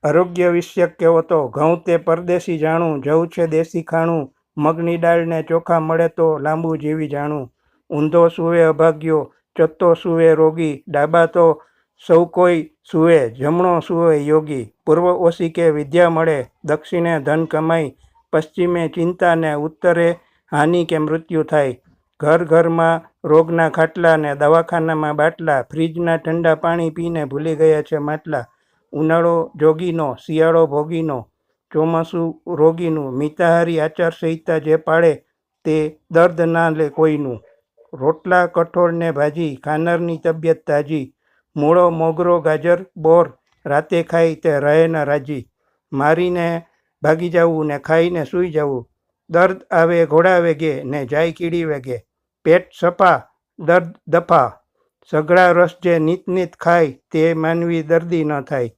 આરોગ્ય વિષયક કહેવો તો ઘઉં તે પરદેશી જાણું, જવ છે દેશી ખાણું, મગની દાળને ચોખા મળે તો લાંબુ જીવી જાણું. ઊંધો સૂવે અભાગ્યો, ચત્તો સૂવે રોગી, ડાબા તો સૌ કોઈ સૂવે, જમણો સૂવે યોગી. પૂર્વ ઓશિકે વિદ્યા મળે, દક્ષિણે ધન કમાય, પશ્ચિમે ચિંતા ને ઉત્તરે હાનિ કે મૃત્યુ થાય. ઘર ઘરમાં રોગના ખાટલા ને દવાખાનામાં બાટલા, ફ્રીજના ઠંડા પાણી પીને ભૂલી ગયા છે માટલા. ઉનાળો જોગીનો, શિયાળો ભોગીનો, ચોમાસું રોગીનું, મિતાહારી આચાર સંહિતા જે પાળે તે દર્દ ના લે કોઈનું. રોટલા કઠોળ ને ભાજી, ખાનારની તબિયત તાજી, મૂળો મોગરો ગાજર બોર, રાતે ખાઈ તે રહે ન રાજી. મારીને ભાગી જવું ને ખાઈને સૂઈ જવું, દર્દ આવે ઘોડા વેગે ને જાય કીડી વેગે. પેટ સફા દર્દ દફા, સઘળા રસ જે નીત નીત ખાય તે માનવી દર્દી ન થાય.